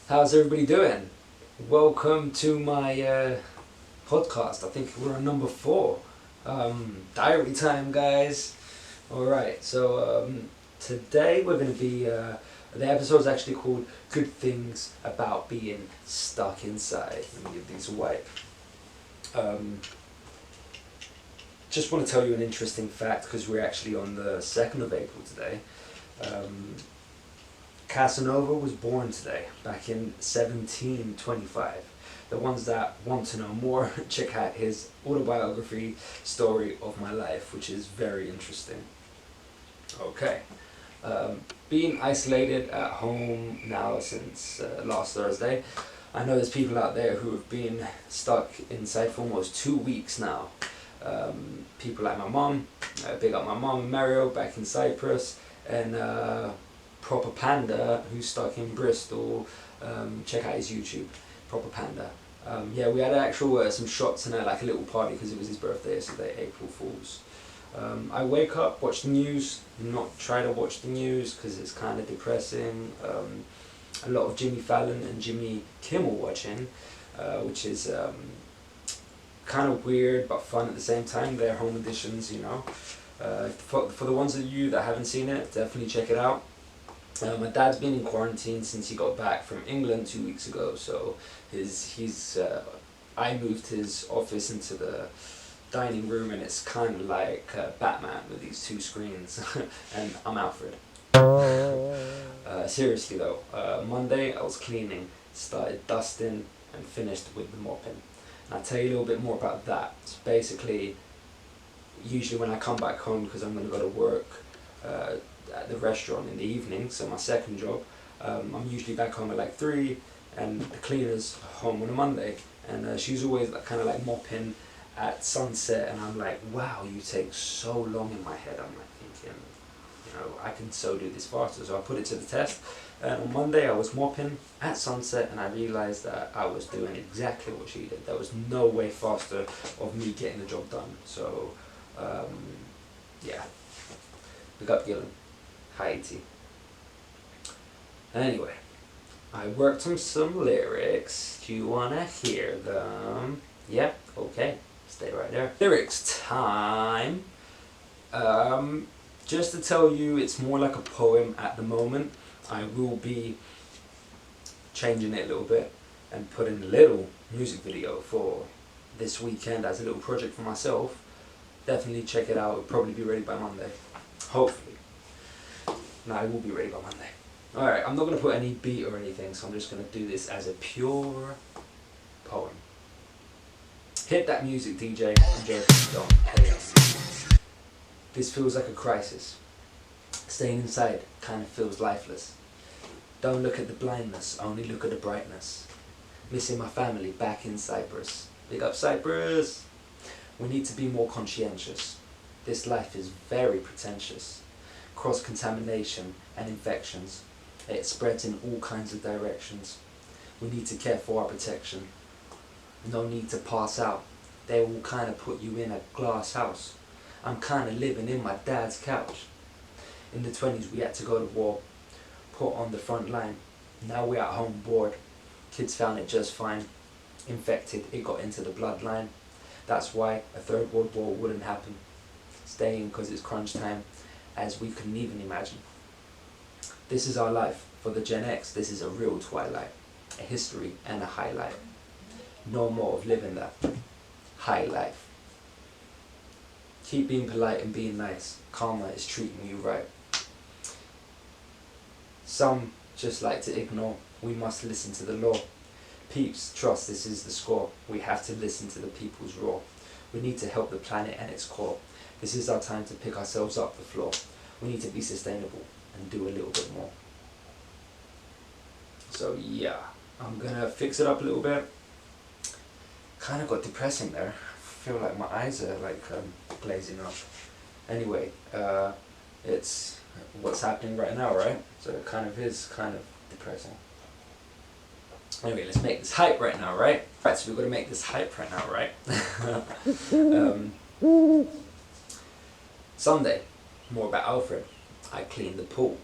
How's everybody doing? Welcome to my podcast. I think we're on number 4. Diary time, guys. Alright, so today we're going to be. The episode's actually called Good Things About Being Stuck Inside. Let me give these a wipe. Just want to tell you an interesting fact because we're actually on the 2nd of April today. Casanova was born today, back in 1725. The ones that want to know more, check out his autobiography, Story of My Life, which is very interesting. Okay. Being isolated at home now since last Thursday, I know there's people out there who have been stuck inside for almost 2 weeks now. People like my mom, big up my mom, Mario, back in Cyprus, and Proper Panda, who's stuck in Bristol. Check out his YouTube, Proper Panda. Yeah, we had actual some shots and like a little party because it was his birthday yesterday, April Fools. I wake up, watch the news, not try to watch the news because it's kind of depressing. A lot of Jimmy Fallon and Jimmy Kimmel watching, which is kind of weird but fun at the same time. They're home editions, you know. For the ones of you that haven't seen it, definitely check it out. My dad's been in quarantine since he got back from England 2 weeks ago, so I moved his office into the dining room, and it's kind of like Batman with these 2 screens, and I'm Alfred. Seriously though, Monday I was cleaning, started dusting, and finished with the mopping. And I'll tell you a little bit more about that. So basically, usually when I come back home, because I'm going to go to work at the restaurant in the evening, so my second job, I'm usually back home at like 3, and the cleaner's home on a Monday, and she's always like, kind of like mopping at sunset, and I'm like, wow, you take so long. In my head I'm like thinking, you know, I can so do this faster. So I put it to the test, and on Monday I was mopping at sunset, and I realised that I was doing exactly what she did. There was no way faster of me getting the job done. So yeah, we got Gillen. Haiti. Anyway, I worked on some lyrics. Do you wanna hear them? Yeah? Okay. Stay right there. Lyrics time. Just to tell you, it's more like a poem at the moment. I will be changing it a little bit and putting a little music video for this weekend as a little project for myself. Definitely check it out. It'll probably be ready by Monday. Hopefully. No, I will be ready by Monday. Alright, I'm not going to put any beat or anything, so I'm just going to do this as a pure poem. Hit that music, DJ. I'm joking. Don't. Hey. This feels like a crisis. Staying inside kind of feels lifeless. Don't look at the blindness, only look at the brightness. Missing my family back in Cyprus. Big up Cyprus! We need to be more conscientious. This life is very pretentious. Cross-contamination and infections. It spreads in all kinds of directions. We need to care for our protection. No need to pass out. They will kind of put you in a glass house. I'm kind of living in my dad's couch. In the 20s we had to go to war. Put on the front line. Now we're at home bored. Kids found it just fine. Infected, it got into the bloodline. That's why a 3rd World War wouldn't happen. Staying because it's crunch time, as we couldn't even imagine. This is our life. For the Gen X, this is a real twilight. A history and a highlight. No more of living that high life. Keep being polite and being nice. Karma is treating you right. Some just like to ignore. We must listen to the law. Peeps, trust, this is the score. We have to listen to the people's roar. We need to help the planet and its core. This is our time to pick ourselves up the floor. We need to be sustainable and do a little bit more. So yeah, I'm gonna fix it up a little bit. Kind of got depressing there. I feel like my eyes are like glazing up. Anyway, it's what's happening right now, right? So it kind of is kind of depressing. Anyway, let's make this hype right now, right? Right, so we've got to make this hype right now, right? Sunday, more about Alfred. I cleaned the pool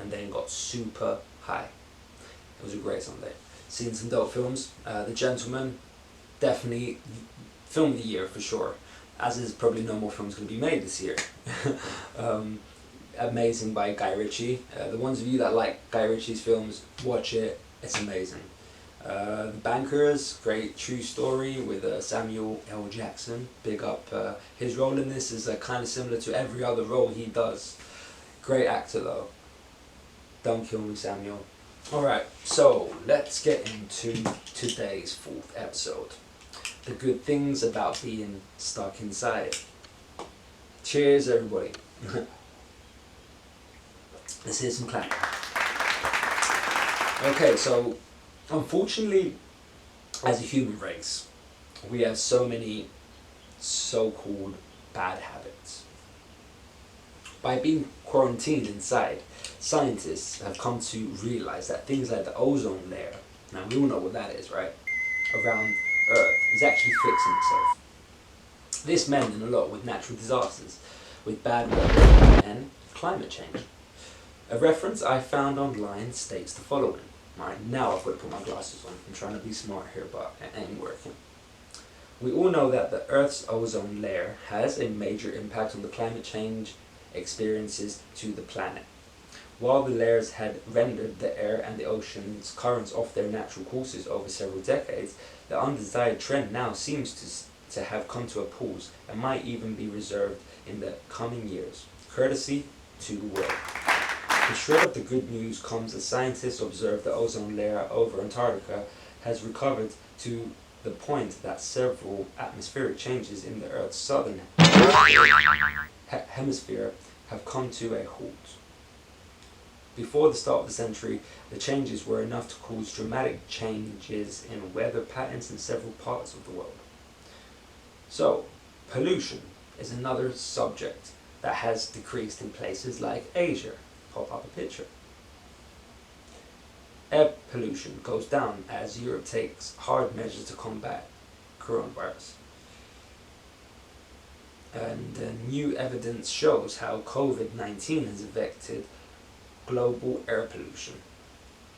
and then got super high. It was a great Sunday. Seen some dope films. The Gentleman, definitely film of the year for sure. As is probably no more films going to be made this year. Amazing by Guy Ritchie. The ones of you that like Guy Ritchie's films, watch it. It's amazing. The Bankers, great true story with Samuel L. Jackson. Big up. His role in this is kind of similar to every other role he does. Great actor though. Don't kill me, Samuel. Alright, so let's get into today's fourth episode. The good things about being stuck inside. Cheers, everybody. Let's hear some clapping. Okay, so unfortunately, as a human race, we have so many so-called bad habits. By being quarantined inside, scientists have come to realize that things like the ozone layer, now we all know what that is, right, around Earth, is actually fixing itself. This meant in a lot with natural disasters, with bad weather and climate change. A reference I found online states the following. Right, now I've got to put my glasses on. I'm trying to be smart here, but it ain't working. We all know that the Earth's ozone layer has a major impact on the climate change experiences to the planet. While the layers had rendered the air and the ocean's currents off their natural courses over several decades, the undesired trend now seems to have come to a pause and might even be reserved in the coming years, courtesy to the world. The shred of the good news comes as scientists observe the ozone layer over Antarctica has recovered to the point that several atmospheric changes in the Earth's southern hemisphere have come to a halt. Before the start of the century, the changes were enough to cause dramatic changes in weather patterns in several parts of the world. So, pollution is another subject that has decreased in places like Asia. Pop up a picture. Air pollution goes down as Europe takes hard measures to combat coronavirus. And new evidence shows how COVID-19 has affected global air pollution.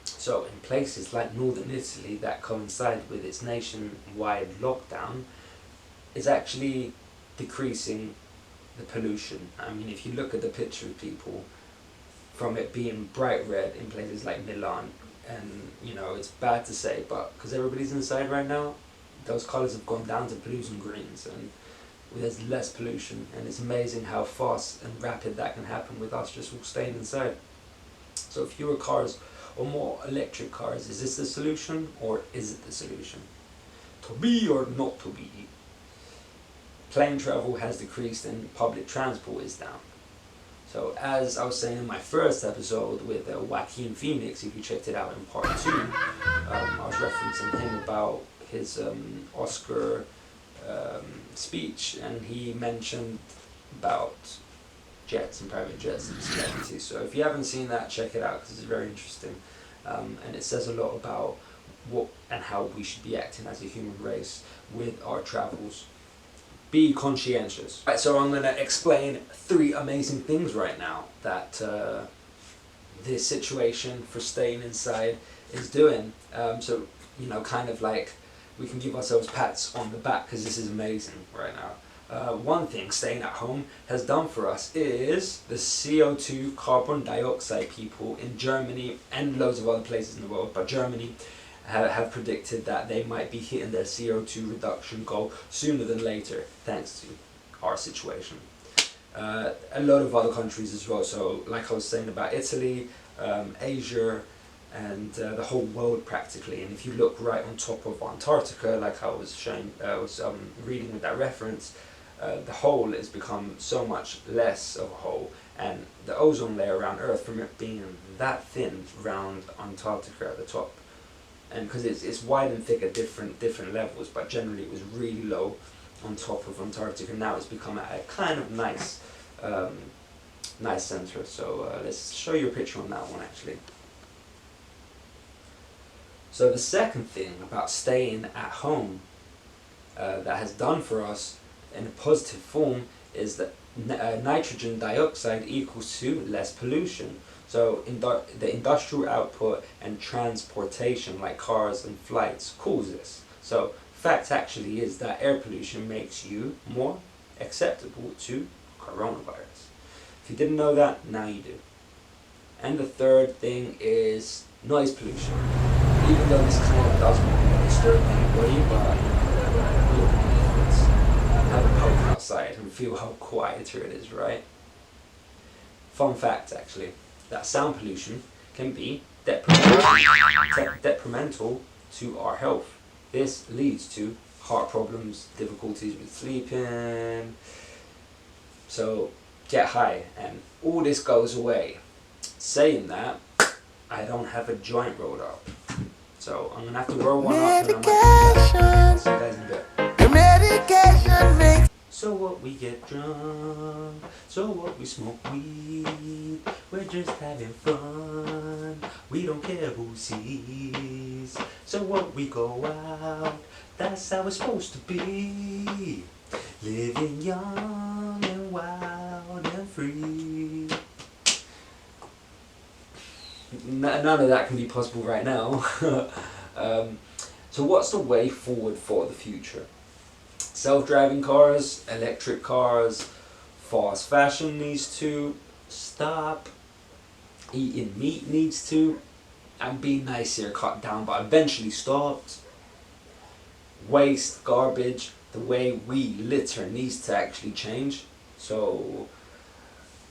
So in places like northern Italy that coincide with its nationwide lockdown, is actually decreasing the pollution. I mean, if you look at the picture of people, from it being bright red in places like Milan, and you know, it's bad to say, but because everybody's inside right now, those colours have gone down to blues and greens, and there's less pollution, and it's amazing how fast and rapid that can happen with us just all staying inside. So fewer cars or more electric cars, is this the solution or is it the solution? To be or not to be? Plane travel has decreased and public transport is down. So as I was saying in my first episode with Joaquin Phoenix, if you checked it out in part 2, I was referencing him about his Oscar speech, and he mentioned about jets and private jets and celebrities. So if you haven't seen that, check it out because it's very interesting, and it says a lot about what and how we should be acting as a human race with our travels. Be conscientious. Right, so I'm going to explain 3 amazing things right now that this situation for staying inside is doing. So, you know, kind of like we can give ourselves pats on the back because this is amazing right now. One thing staying at home has done for us is the CO2 carbon dioxide people in Germany and loads of other places in the world, but Germany have predicted that they might be hitting their CO2 reduction goal sooner than later, thanks to our situation. A lot of other countries as well, so like I was saying about Italy, Asia, and the whole world practically. And if you look right on top of Antarctica, like I was showing, reading with that reference, the hole has become so much less of a hole, and the ozone layer around Earth, from it being that thin around Antarctica at the top, and because it's wide and thick at different levels, but generally it was really low on top of Antarctica. Now it's become a kind of nice center. So let's show you a picture on that one actually. So the second thing about staying at home that has done for us in a positive form is that nitrogen dioxide equals to less pollution. So the industrial output and transportation, like cars and flights, cause this. So fact actually is that air pollution makes you more acceptable to coronavirus. If you didn't know that, now you do. And the third thing is noise pollution. Even though this kind of doesn't disturb anybody, but look, let's have a poke outside and feel how quieter it is, right? Fun fact actually, that sound pollution can be detrimental to our health. This leads to heart problems, difficulties with sleeping. So get high and all this goes away. Saying that, I don't have a joint rolled up. So I'm gonna have to roll one up and I might see you guys in a bit. So what, we get drunk, so what, we smoke weed, we're just having fun, we don't care who sees. So what, we go out, that's how it's supposed to be, living young and wild and free. None of that can be possible right now. So what's the way forward for the future? Self-driving cars, electric cars, fast fashion needs to stop, eating meat needs to, and being nice here, cut down, but eventually stopped. Waste, garbage, the way we litter needs to actually change. So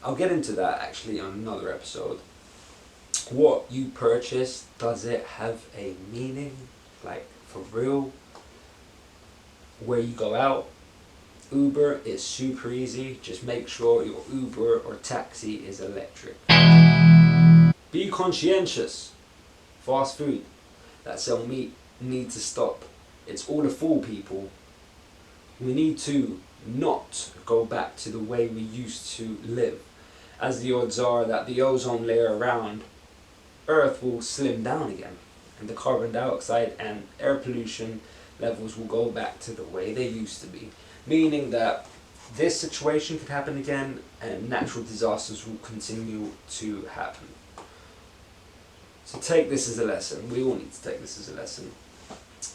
I'll get into that actually on another episode. What you purchase, does it have a meaning? Like, for real? Where you go out, Uber is super easy. Just make sure your Uber or taxi is electric. Be conscientious. Fast food that sell meat need to stop. It's all the full people. We need to not go back to the way we used to live, as the odds are that the ozone layer around Earth will slim down again, and the carbon dioxide and air pollution levels will go back to the way they used to be, meaning that this situation could happen again and natural disasters will continue to happen. So take this as a lesson. We all need to take this as a lesson.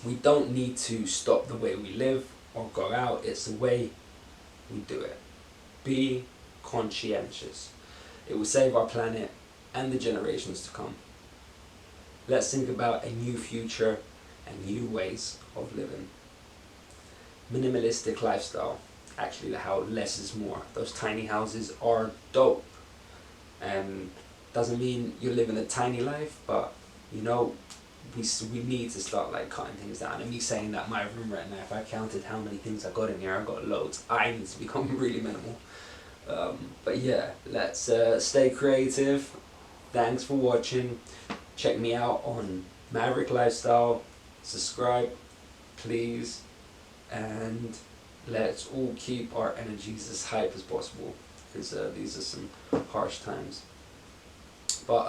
We don't need to stop the way we live or go out. It's the way we do it. Be conscientious. It will save our planet and the generations to come. Let's think about a new future and new ways of living. Minimalistic lifestyle. Actually, how less is more. Those tiny houses are dope. Doesn't mean you're living a tiny life, but you know, we need to start like cutting things down. And me saying that, my room right now, if I counted how many things I got in here, I got loads. I need to become really minimal. But yeah, let's stay creative. Thanks for watching. Check me out on Maverix Lifestyle. Subscribe, please, and let's all keep our energies as hype as possible, because these are some harsh times. But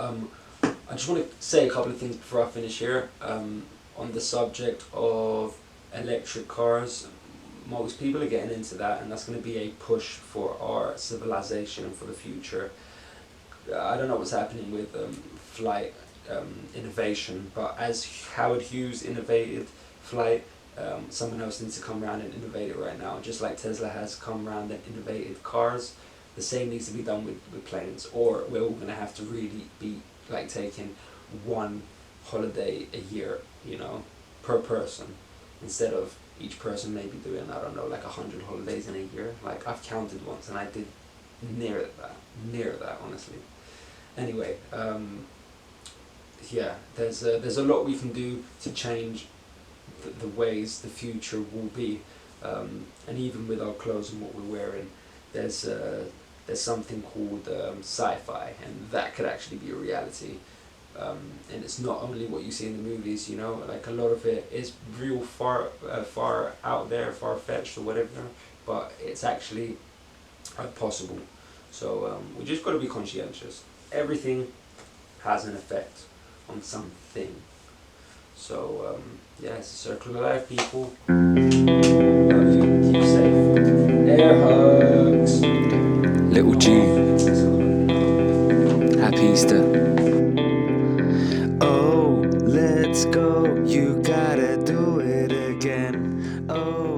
I just want to say a couple of things before I finish here. On the subject of electric cars, most people are getting into that, and that's going to be a push for our civilization and for the future. I don't know what's happening with flight innovation, but as Howard Hughes innovated flight, someone else needs to come around and innovate it right now. Just like Tesla has come around and innovated cars, the same needs to be done with planes, or we're all going to have to really be like taking one holiday a year, you know, per person, instead of each person maybe doing, I don't know, like 100 holidays in a year. Like, I've counted once and I did near that honestly. Anyway, yeah, there's a lot we can do to change the ways the future will be, and even with our clothes and what we're wearing, there's something called sci-fi, and that could actually be a reality. And it's not only what you see in the movies, you know, like a lot of it is real far out there, far-fetched or whatever, but it's actually possible. So we just got to be conscientious. Everything has an effect on something. So yeah, it's a circle of life, people. Love you. Keep safe. Air hugs. Little G. Happy artista. Oh, let's go, you gotta do it again. Oh.